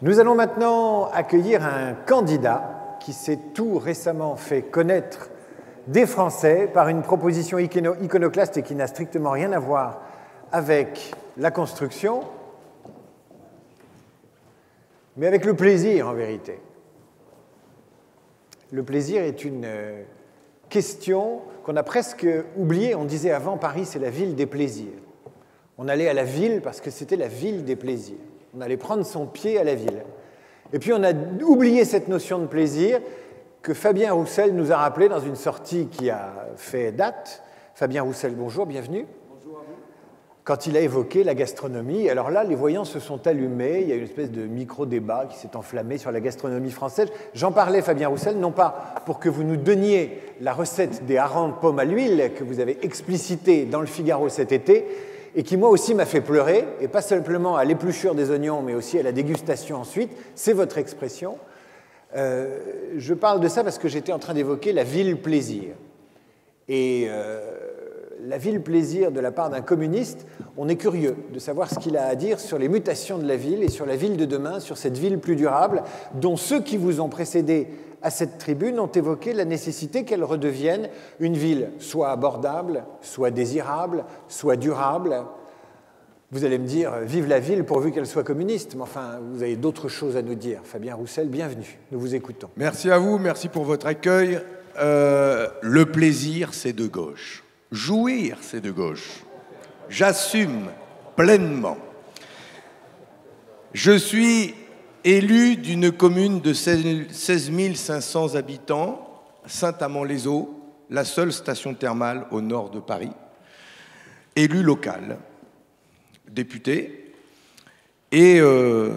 Nous allons maintenant accueillir un candidat qui s'est tout récemment fait connaître des Français par une proposition iconoclaste et qui n'a strictement rien à voir avec la construction, mais avec le plaisir en vérité. Le plaisir est une question qu'on a presque oubliée. On disait avant, Paris c'est la ville des plaisirs. On allait à la ville parce que c'était la ville des plaisirs. On allait prendre son pied à la ville. Et puis on a oublié cette notion de plaisir que Fabien Roussel nous a rappelé dans une sortie qui a fait date. Fabien Roussel, bonjour, bienvenue. Bonjour à vous. Quand il a évoqué la gastronomie, alors là, les voyants se sont allumés, il y a eu une espèce de micro-débat qui s'est enflammé sur la gastronomie française. J'en parlais, Fabien Roussel, non pas pour que vous nous donniez la recette des harengs de pommes à l'huile que vous avez explicité dans le Figaro cet été, et qui moi aussi m'a fait pleurer, et pas simplement à l'épluchure des oignons, mais aussi à la dégustation ensuite, c'est votre expression. Je parle de ça parce que j'étais en train d'évoquer la ville plaisir. Et la ville plaisir de la part d'un communiste, on est curieux de savoir ce qu'il a à dire sur les mutations de la ville et sur la ville de demain, sur cette ville plus durable, dont ceux qui vous ont précédé à cette tribune ont évoqué la nécessité qu'elle redevienne une ville soit abordable, soit désirable, soit durable. Vous allez me dire, vive la ville pourvu qu'elle soit communiste, mais enfin, vous avez d'autres choses à nous dire. Fabien Roussel, bienvenue, nous vous écoutons. Merci à vous, merci pour votre accueil. Le plaisir, c'est de gauche. Jouir, c'est de gauche. J'assume pleinement. Je suis élu d'une commune de 16 500 habitants, Saint-Amand-les-Eaux, la seule station thermale au nord de Paris, élu local, député, et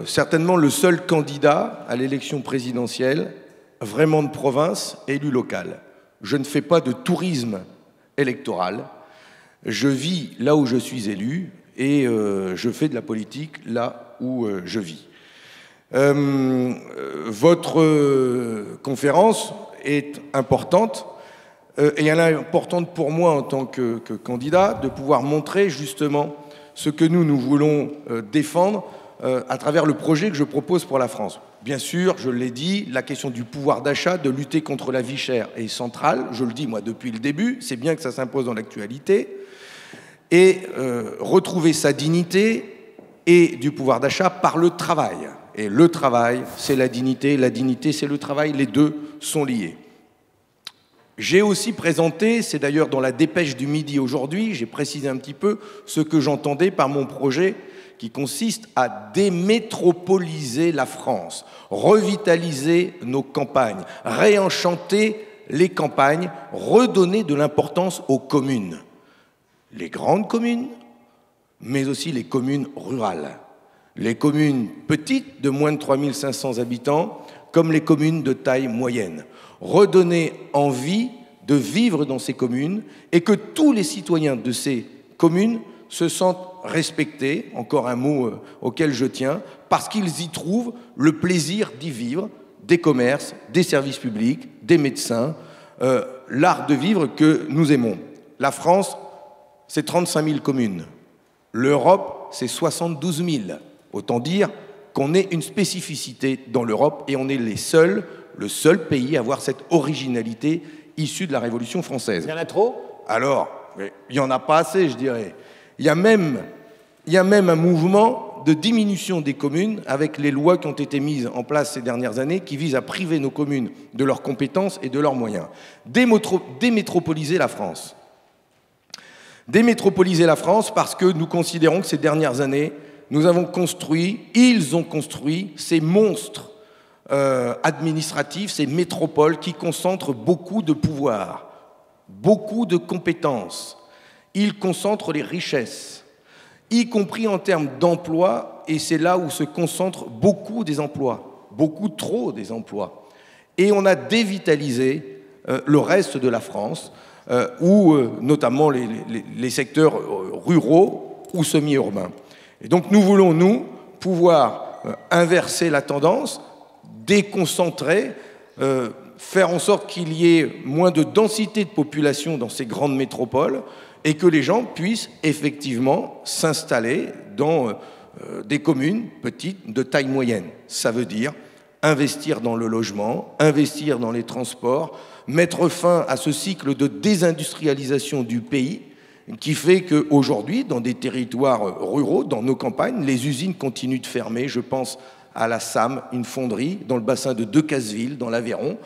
certainement le seul candidat à l'élection présidentielle, vraiment de province, élu local. Je ne fais pas de tourisme électoral, je vis là où je suis élu et je fais de la politique là où je vis. Votre conférence est importante et elle est importante pour moi en tant que candidat de pouvoir montrer justement ce que nous voulons défendre à travers le projet que je propose pour la France. Bien sûr, je l'ai dit, la question du pouvoir d'achat, de lutter contre la vie chère est centrale. Je le dis moi depuis le début, c'est bien que ça s'impose dans l'actualité. Et retrouver sa dignité et du pouvoir d'achat par le travail. Et le travail, c'est la dignité, c'est le travail, les deux sont liés. J'ai aussi présenté, c'est d'ailleurs dans la dépêche du Midi aujourd'hui, j'ai précisé un petit peu ce que j'entendais par mon projet qui consiste à démétropoliser la France, revitaliser nos campagnes, réenchanter les campagnes, redonner de l'importance aux communes. Les grandes communes, mais aussi les communes rurales. Les communes petites, de moins de 3 500 habitants, comme les communes de taille moyenne. Redonner envie de vivre dans ces communes et que tous les citoyens de ces communes se sentent respectés, encore un mot auquel je tiens, parce qu'ils y trouvent le plaisir d'y vivre, des commerces, des services publics, des médecins, l'art de vivre que nous aimons. La France, c'est 35 000 communes. L'Europe, c'est 72 000. Autant dire qu'on est une spécificité dans l'Europe et on est le seul pays à avoir cette originalité issue de la Révolution française. Il y en a trop ? Alors, il n'y en a pas assez, je dirais. Il y a même un mouvement de diminution des communes avec les lois qui ont été mises en place ces dernières années qui visent à priver nos communes de leurs compétences et de leurs moyens. Démétropoliser la France. Démétropoliser la France parce que nous considérons que ces dernières années, ils ont construit ces monstres administratifs, ces métropoles qui concentrent beaucoup de pouvoir, beaucoup de compétences. Ils concentrent les richesses, y compris en termes d'emploi, et c'est là où se concentrent beaucoup des emplois, beaucoup trop des emplois. Et on a dévitalisé le reste de la France, ou notamment les secteurs ruraux ou semi-urbains. Et donc nous voulons, pouvoir inverser la tendance, déconcentrer, faire en sorte qu'il y ait moins de densité de population dans ces grandes métropoles et que les gens puissent effectivement s'installer dans des communes petites, de taille moyenne. Ça veut dire investir dans le logement, investir dans les transports, mettre fin à ce cycle de désindustrialisation du pays qui fait qu'aujourd'hui, dans des territoires ruraux, dans nos campagnes, les usines continuent de fermer. Je pense à la SAM, une fonderie dans le bassin de Decazeville, dans l'Aveyron,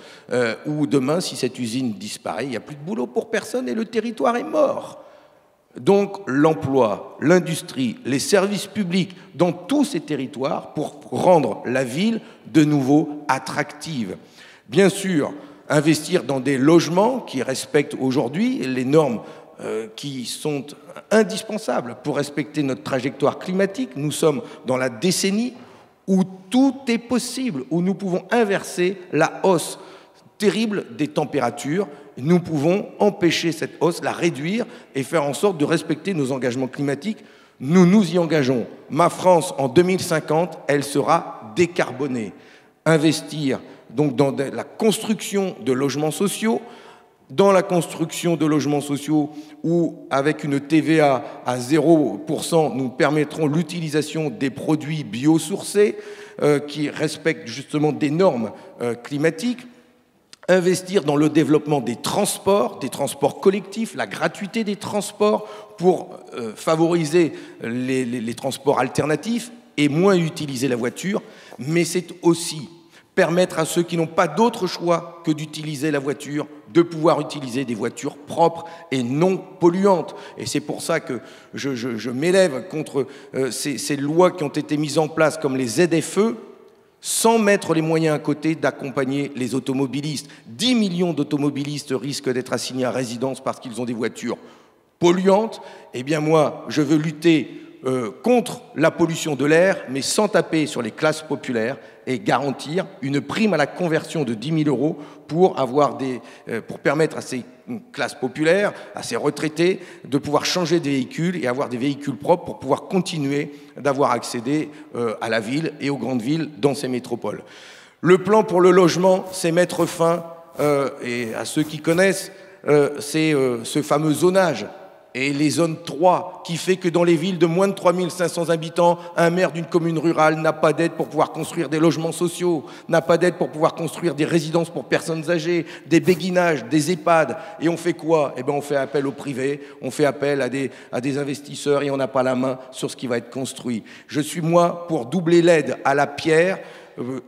où demain, si cette usine disparaît, il n'y a plus de boulot pour personne et le territoire est mort. Donc l'emploi, l'industrie, les services publics dans tous ces territoires pour rendre la ville de nouveau attractive. Bien sûr, investir dans des logements qui respectent aujourd'hui les normes qui sont indispensables pour respecter notre trajectoire climatique. Nous sommes dans la décennie où tout est possible, où nous pouvons inverser la hausse terrible des températures. Nous pouvons empêcher cette hausse, la réduire et faire en sorte de respecter nos engagements climatiques. Nous nous y engageons. Ma France, en 2050, elle sera décarbonée. Investir donc dans la construction de logements sociaux, dans la construction de logements sociaux où, avec une TVA à 0%, nous permettrons l'utilisation des produits biosourcés qui respectent justement des normes climatiques. Investir dans le développement des transports collectifs, la gratuité des transports pour favoriser les transports alternatifs et moins utiliser la voiture, mais c'est aussi permettre à ceux qui n'ont pas d'autre choix que d'utiliser la voiture, de pouvoir utiliser des voitures propres et non polluantes. Et c'est pour ça que je m'élève contre ces lois qui ont été mises en place comme les ZFE, sans mettre les moyens à côté d'accompagner les automobilistes. 10 millions d'automobilistes risquent d'être assignés à résidence parce qu'ils ont des voitures polluantes. Eh bien moi, je veux lutter contre la pollution de l'air, mais sans taper sur les classes populaires et garantir une prime à la conversion de 10 000 € pour permettre à ces classes populaires, à ces retraités, de pouvoir changer des véhicules et avoir des véhicules propres pour pouvoir continuer d'avoir accédé à la ville et aux grandes villes dans ces métropoles. Le plan pour le logement, c'est mettre fin, et à ceux qui connaissent, c'est ce fameux zonage et les zones 3 qui fait que dans les villes de moins de 3 500 habitants, un maire d'une commune rurale n'a pas d'aide pour pouvoir construire des logements sociaux, n'a pas d'aide pour pouvoir construire des résidences pour personnes âgées, des béguinages, des EHPAD. Et on fait quoi? Eh bien, on fait appel au privé, on fait appel à des investisseurs et on n'a pas la main sur ce qui va être construit. Je suis, moi, pour doubler l'aide à la pierre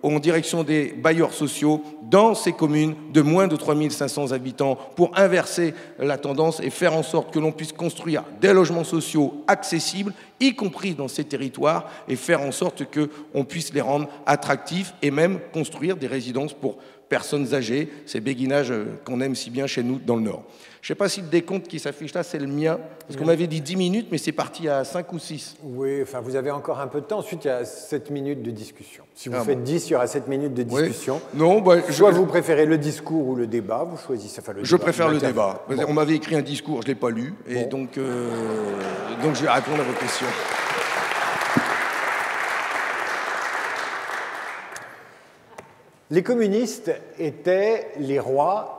en direction des bailleurs sociaux dans ces communes de moins de 3 500 habitants pour inverser la tendance et faire en sorte que l'on puisse construire des logements sociaux accessibles, y compris dans ces territoires, et faire en sorte qu'on puisse les rendre attractifs et même construire des résidences pour personnes âgées, ces béguinages qu'on aime si bien chez nous dans le Nord. Je ne sais pas si le décompte qui s'affiche là, c'est le mien, parce qu'on m'avait dit 10 minutes, mais c'est parti à 5 ou 6. Oui, enfin, vous avez encore un peu de temps. Ensuite, il y a 7 minutes de discussion. Si vous faites 10, il y aura 7 minutes de discussion. Oui. Non, soit vous préférez le discours ou le débat, vous choisissez. Enfin, je préfère le débat. Bon. On m'avait écrit un discours, je ne l'ai pas lu, et donc je vais répondre à vos questions. Les communistes étaient les rois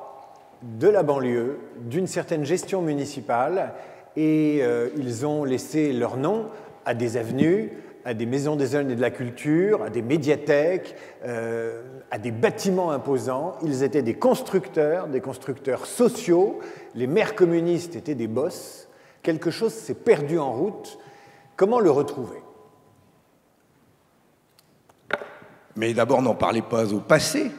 de la banlieue, d'une certaine gestion municipale, et ils ont laissé leur nom à des avenues, à des maisons des jeunes et de la culture, à des médiathèques, à des bâtiments imposants. Ils étaient des constructeurs sociaux. Les maires communistes étaient des boss. Quelque chose s'est perdu en route. Comment le retrouver ? Mais d'abord, n'en parlez pas au passé.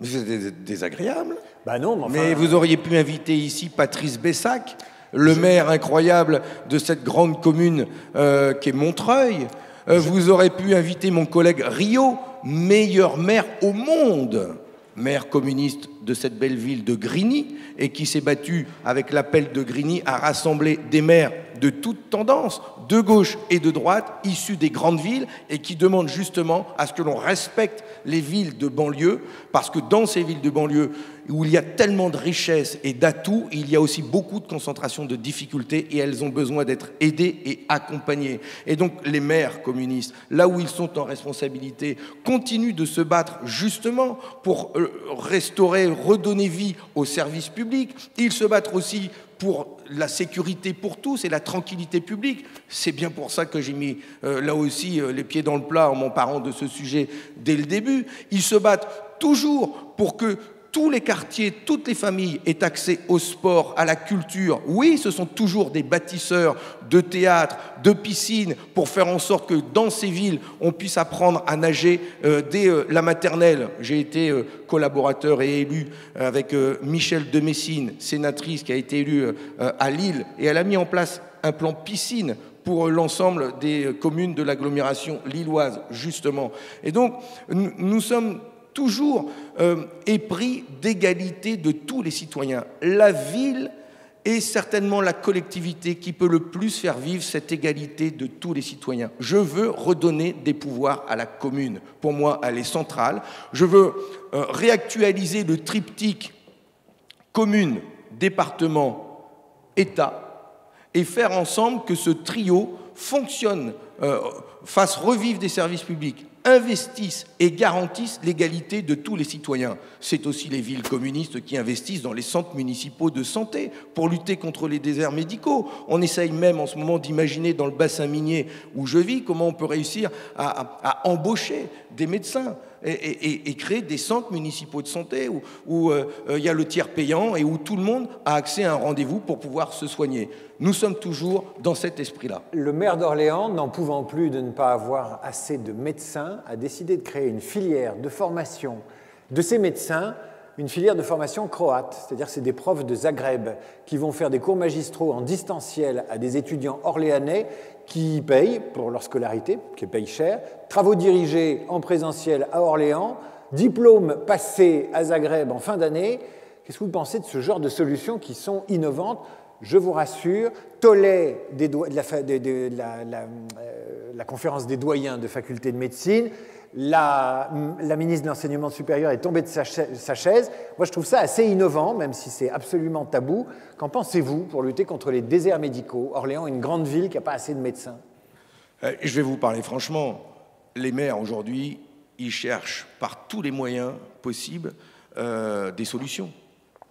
C'est désagréable. Bah non, mais vous auriez pu inviter ici Patrice Bessac, le maire incroyable de cette grande commune qui est Montreuil. Vous aurez pu inviter mon collègue Rio, meilleur maire au monde, maire communiste de cette belle ville de Grigny, et qui s'est battu avec l'appel de Grigny à rassembler des maires de toutes tendances, de gauche et de droite, issus des grandes villes, et qui demandent justement à ce que l'on respecte les villes de banlieue, parce que dans ces villes de banlieue, où il y a tellement de richesses et d'atouts, il y a aussi beaucoup de concentration de difficultés, et elles ont besoin d'être aidées et accompagnées. Et donc les maires communistes, là où ils sont en responsabilité, continuent de se battre justement pour restaurer, redonner vie aux services publics. Ils se battent aussi pour la sécurité pour tous et la tranquillité publique. C'est bien pour ça que j'ai mis là aussi les pieds dans le plat en m'emparant de ce sujet dès le début. Ils se battent toujours pour que tous les quartiers, toutes les familles aient accès au sport, à la culture. Oui, ce sont toujours des bâtisseurs de théâtre, de piscines, pour faire en sorte que dans ces villes, on puisse apprendre à nager dès la maternelle. J'ai été collaborateur et élu avec Michel de Messine, sénatrice qui a été élue à Lille, et elle a mis en place un plan piscine pour l'ensemble des communes de l'agglomération lilloise, justement. Et donc, nous sommes toujours épris d'égalité de tous les citoyens. La ville est certainement la collectivité qui peut le plus faire vivre cette égalité de tous les citoyens. Je veux redonner des pouvoirs à la commune. Pour moi, elle est centrale. Je veux réactualiser le triptyque commune, département, État, et faire ensemble que ce trio fonctionne, fasse revivre des services publics, investissent et garantissent l'égalité de tous les citoyens. C'est aussi les villes communistes qui investissent dans les centres municipaux de santé pour lutter contre les déserts médicaux. On essaye même en ce moment d'imaginer dans le bassin minier où je vis comment on peut réussir à embaucher des médecins et créer des centres municipaux de santé où il y a le tiers payant et où tout le monde a accès à un rendez-vous pour pouvoir se soigner. Nous sommes toujours dans cet esprit-là. Le maire d'Orléans, n'en pouvant plus de ne pas avoir assez de médecins, a décidé de créer une filière de formation de ces médecins, une filière de formation croate, c'est-à-dire c'est des profs de Zagreb qui vont faire des cours magistraux en distanciel à des étudiants orléanais qui payent pour leur scolarité, qui payent cher, travaux dirigés en présentiel à Orléans, diplôme passé à Zagreb en fin d'année. Qu'est-ce que vous pensez de ce genre de solutions qui sont innovantes ? Je vous rassure, tollé de la conférence des doyens de faculté de médecine, la ministre de l'Enseignement supérieur est tombée de sa chaise. Moi, je trouve ça assez innovant, même si c'est absolument tabou. Qu'en pensez-vous pour lutter contre les déserts médicaux ? Orléans est une grande ville qui n'a pas assez de médecins. Je vais vous parler franchement. Les maires, aujourd'hui, ils cherchent par tous les moyens possibles des solutions.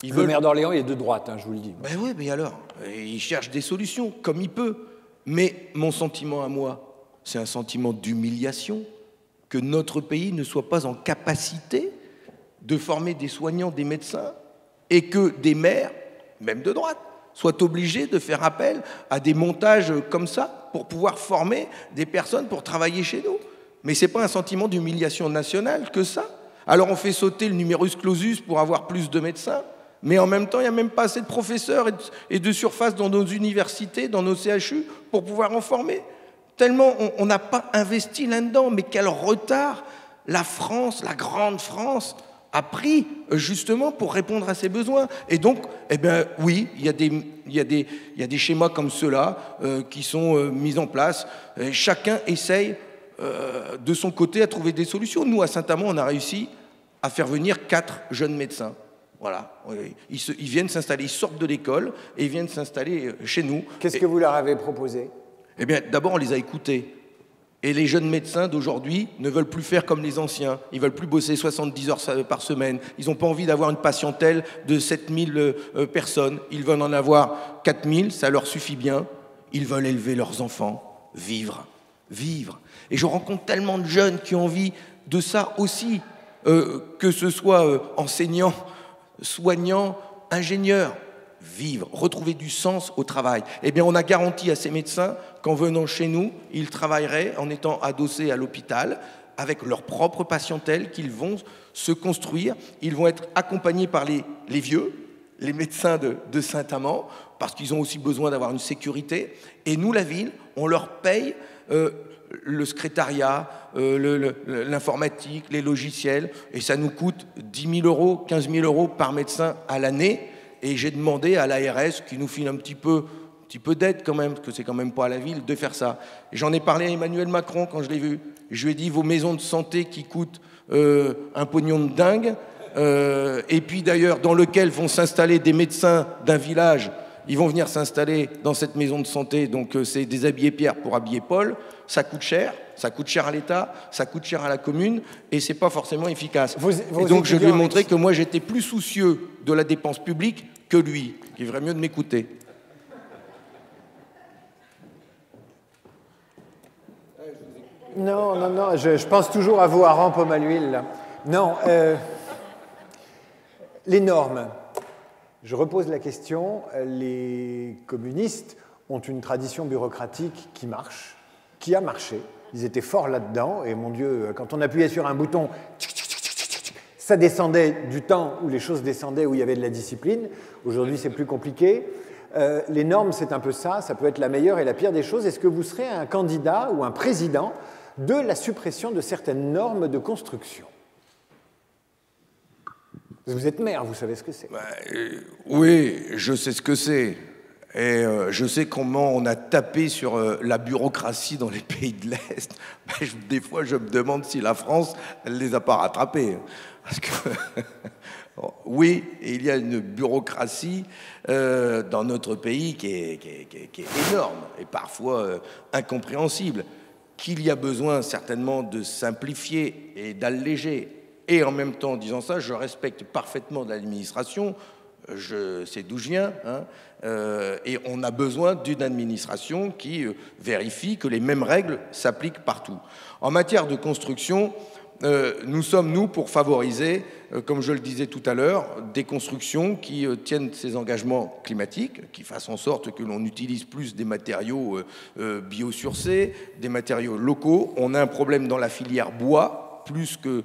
Le maire d'Orléans, il est de droite, je vous le dis. Ben oui, mais alors, il cherche des solutions, comme il peut. Mais mon sentiment à moi, c'est un sentiment d'humiliation, que notre pays ne soit pas en capacité de former des soignants, des médecins, et que des maires, même de droite, soient obligés de faire appel à des montages comme ça pour pouvoir former des personnes pour travailler chez nous. Mais ce n'est pas un sentiment d'humiliation nationale que ça. Alors on fait sauter le numerus clausus pour avoir plus de médecins, mais en même temps, il n'y a même pas assez de professeurs et de surface dans nos universités, dans nos CHU, pour pouvoir en former. Tellement on n'a pas investi là-dedans, mais quel retard la France, la grande France, a pris justement pour répondre à ses besoins. Et donc, eh bien, oui, il y a des schémas comme ceux-là qui sont mis en place. Et chacun essaye de son côté à trouver des solutions. Nous, à Saint-Amand, on a réussi à faire venir 4 jeunes médecins. Voilà, ils viennent s'installer, ils sortent de l'école et ils viennent s'installer chez nous. Qu'est-ce que vous leur avez proposé ? Eh bien, d'abord, on les a écoutés. Et les jeunes médecins d'aujourd'hui ne veulent plus faire comme les anciens. Ils ne veulent plus bosser 70 heures par semaine. Ils n'ont pas envie d'avoir une patientèle de 7000 personnes. Ils veulent en avoir 4000, ça leur suffit bien. Ils veulent élever leurs enfants, vivre. Et je rencontre tellement de jeunes qui ont envie de ça aussi, que ce soit enseignants, soignants, ingénieurs. Vivre, retrouver du sens au travail. Eh bien, on a garanti à ces médecins qu'en venant chez nous, ils travailleraient en étant adossés à l'hôpital avec leur propre patientèle qu'ils vont se construire. Ils vont être accompagnés par les vieux, les médecins de Saint-Amand, parce qu'ils ont aussi besoin d'avoir une sécurité. Et nous, la ville, on leur paye le secrétariat, l'informatique, les logiciels, et ça nous coûte 10 000 euros, 15 000 euros par médecin à l'année. Et j'ai demandé à l'ARS, qui nous file un petit peu d'aide quand même, parce que c'est quand même pas à la ville, de faire ça. Et j'en ai parlé à Emmanuel Macron quand je l'ai vu. Je lui ai dit, vos maisons de santé qui coûtent un pognon de dingue, et puis d'ailleurs dans lequel vont s'installer des médecins d'un village, ils vont venir s'installer dans cette maison de santé, donc c'est déshabiller Pierre pour habiller Paul, ça coûte cher à l'État, ça coûte cher à la commune, et c'est pas forcément efficace. Et donc je lui ai montré que moi j'étais plus soucieux de la dépense publique que lui. Il ferait mieux de m'écouter. Non, non, non, je pense toujours à vous, à Rampomme à l'huile. Là. Non, les normes. Je repose la question. Les communistes ont une tradition bureaucratique qui marche, qui a marché. Ils étaient forts là-dedans, et mon Dieu, quand on appuyait sur un bouton, ça descendait du temps où les choses descendaient, où il y avait de la discipline. Aujourd'hui, c'est plus compliqué. Les normes, c'est un peu ça, ça peut être la meilleure et la pire des choses. Est-ce que vous serez un candidat ou un président de la suppression de certaines normes de construction? Vous êtes maire, vous savez ce que c'est. Oui, je sais ce que c'est. Et je sais comment on a tapé sur la bureaucratie dans les pays de l'Est. Des fois, je me demande si la France, elle ne les a pas rattrapés. Parce que, oui, il y a une bureaucratie dans notre pays qui est énorme et parfois incompréhensible, qu'il y a besoin certainement de simplifier et d'alléger. Et en même temps, en disant ça, je respecte parfaitement l'administration, je sais d'où je viens, hein, et on a besoin d'une administration qui vérifie que les mêmes règles s'appliquent partout. En matière de construction, nous sommes, nous, pour favoriser, comme je le disais tout à l'heure, des constructions qui tiennent ces engagements climatiques, qui fassent en sorte que l'on utilise plus des matériaux biosourcés, des matériaux locaux. On a un problème dans la filière bois, plus que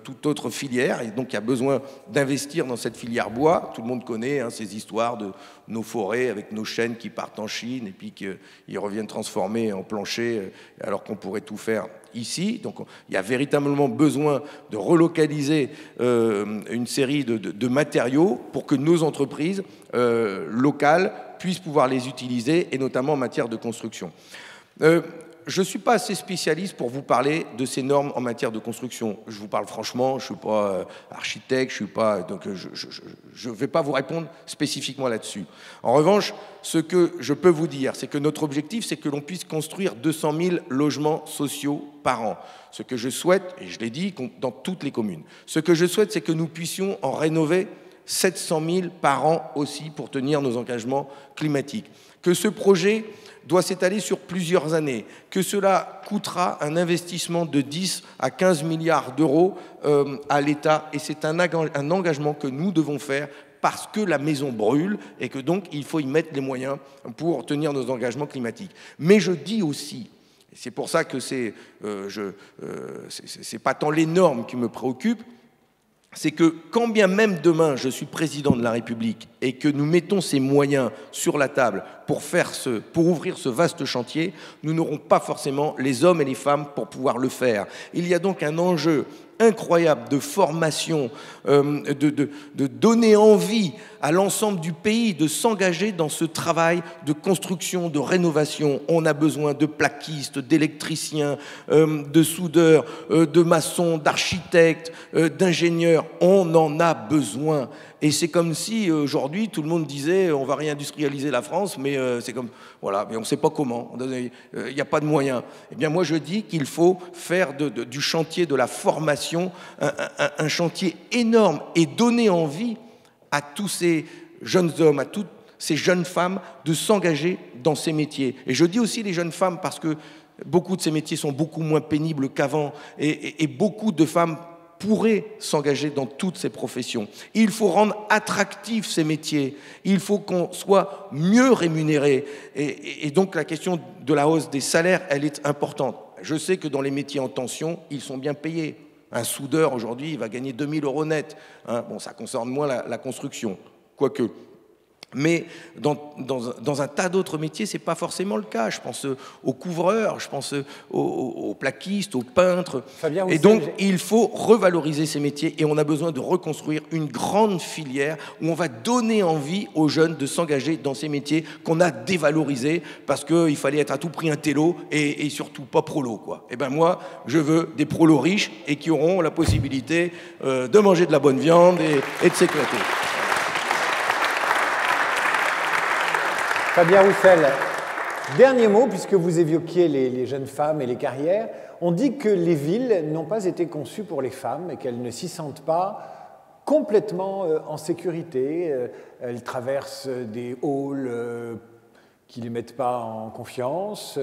toute autre filière, et donc il y a besoin d'investir dans cette filière bois. Tout le monde connaît hein, ces histoires de nos forêts avec nos chênes qui partent en Chine et puis qu'ils reviennent transformés en planchers alors qu'on pourrait tout faire ici. Donc il y a véritablement besoin de relocaliser une série de matériaux pour que nos entreprises locales puissent pouvoir les utiliser, et notamment en matière de construction. Je ne suis pas assez spécialiste pour vous parler de ces normes en matière de construction. Je vous parle franchement, je ne suis pas architecte, donc je ne vais pas vous répondre spécifiquement là-dessus. En revanche, ce que je peux vous dire, c'est que notre objectif, c'est que l'on puisse construire 200 000 logements sociaux par an. Ce que je souhaite, et je l'ai dit, dans toutes les communes, ce que je souhaite, c'est que nous puissions en rénover 700 000 par an aussi pour tenir nos engagements climatiques. Que ce projet doit s'étaler sur plusieurs années, que cela coûtera un investissement de 10 à 15 milliards d'euros à l'État, et c'est un engagement que nous devons faire parce que la maison brûle et que donc il faut y mettre les moyens pour tenir nos engagements climatiques. Mais je dis aussi, c'est pour ça que c'est pas tant les normes qui me préoccupent, c'est que quand bien même demain je suis président de la République et que nous mettons ces moyens sur la table pour ouvrir ce vaste chantier, nous n'aurons pas forcément les hommes et les femmes pour pouvoir le faire. Il y a donc un enjeu incroyable de formation, de donner envie à l'ensemble du pays de s'engager dans ce travail de construction, de rénovation. On a besoin de plaquistes, d'électriciens, de soudeurs, de maçons, d'architectes, d'ingénieurs. On en a besoin. Et c'est comme si aujourd'hui tout le monde disait on va réindustrialiser la France, mais c'est comme voilà, mais on ne sait pas comment. Il n'y a pas de moyens. Eh bien moi je dis qu'il faut faire du chantier de la formation un chantier énorme et donner envie à tous ces jeunes hommes, à toutes ces jeunes femmes de s'engager dans ces métiers. Et je dis aussi les jeunes femmes parce que beaucoup de ces métiers sont beaucoup moins pénibles qu'avant, et beaucoup de femmes pourraient s'engager dans toutes ces professions. Il faut rendre attractifs ces métiers, il faut qu'on soit mieux rémunéré, et donc la question de la hausse des salaires, elle est importante. Je sais que dans les métiers en tension, ils sont bien payés. Un soudeur, aujourd'hui, il va gagner 2 000 € net. Hein, bon, ça concerne moins la construction, quoique. Mais dans un tas d'autres métiers, ce n'est pas forcément le cas. Je pense aux couvreurs, je pense aux plaquistes, aux peintres. Fabien, et donc, il faut revaloriser ces métiers, et on a besoin de reconstruire une grande filière où on va donner envie aux jeunes de s'engager dans ces métiers qu'on a dévalorisés parce qu'il fallait être à tout prix un télo et surtout pas prolo, quoi. Et ben moi, je veux des prolos riches et qui auront la possibilité de manger de la bonne viande et de s'éclater. Fabien Roussel, dernier mot, puisque vous évoquiez les jeunes femmes et les carrières. On dit que les villes n'ont pas été conçues pour les femmes et qu'elles ne s'y sentent pas complètement en sécurité. Elles traversent des halls qui ne les mettent pas en confiance,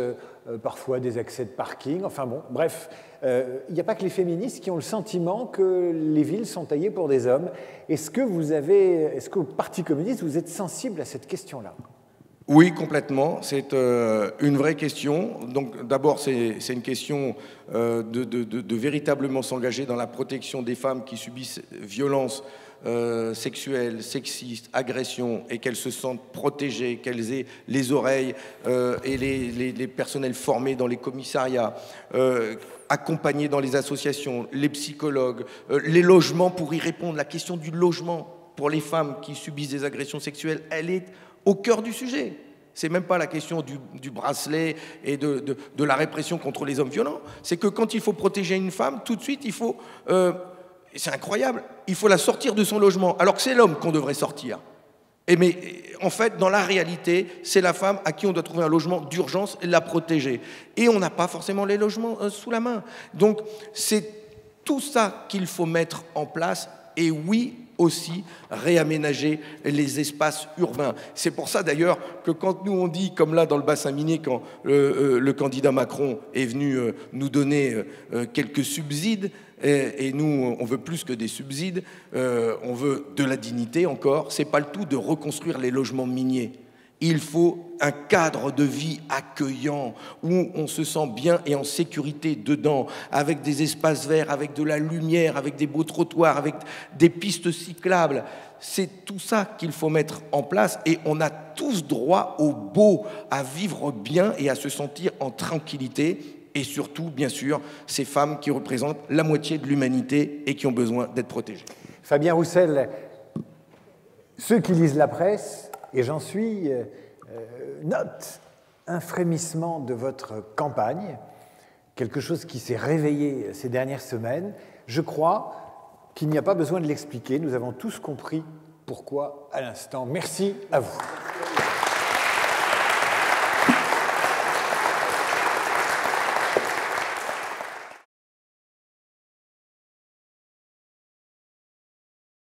parfois des accès de parking, enfin bon, bref. Il n'y a pas que les féministes qui ont le sentiment que les villes sont taillées pour des hommes. Est-ce qu'au Parti communiste, vous êtes sensible à cette question-là? Oui, complètement. C'est une vraie question. Donc, d'abord, c'est une question de véritablement s'engager dans la protection des femmes qui subissent violences sexuelles, sexistes, agressions, et qu'elles se sentent protégées, qu'elles aient les oreilles et les personnels formés dans les commissariats, accompagnés dans les associations, les psychologues, les logements pour y répondre. La question du logement pour les femmes qui subissent des agressions sexuelles, elle est au cœur du sujet. C'est même pas la question du bracelet et de la répression contre les hommes violents. C'est que quand il faut protéger une femme, tout de suite, il faut... c'est incroyable, il faut la sortir de son logement, alors que c'est l'homme qu'on devrait sortir. Mais en fait, dans la réalité, c'est la femme à qui on doit trouver un logement d'urgence et la protéger. Et on n'a pas forcément les logements sous la main. Donc, c'est tout ça qu'il faut mettre en place. Et oui, aussi réaménager les espaces urbains. C'est pour ça d'ailleurs que quand nous on dit, comme là dans le bassin minier, quand le candidat Macron est venu nous donner quelques subsides, et nous on veut plus que des subsides, on veut de la dignité encore, c'est pas le tout de reconstruire les logements miniers. Il faut un cadre de vie accueillant, où on se sent bien et en sécurité dedans, avec des espaces verts, avec de la lumière, avec des beaux trottoirs, avec des pistes cyclables. C'est tout ça qu'il faut mettre en place, et on a tous droit au beau, à vivre bien et à se sentir en tranquillité. Et surtout, bien sûr, ces femmes qui représentent la moitié de l'humanité et qui ont besoin d'être protégées. Fabien Roussel, ceux qui lisent la presse, et j'en suis, note un frémissement de votre campagne, quelque chose qui s'est réveillé ces dernières semaines. Je crois qu'il n'y a pas besoin de l'expliquer, nous avons tous compris pourquoi à l'instant. Merci à vous.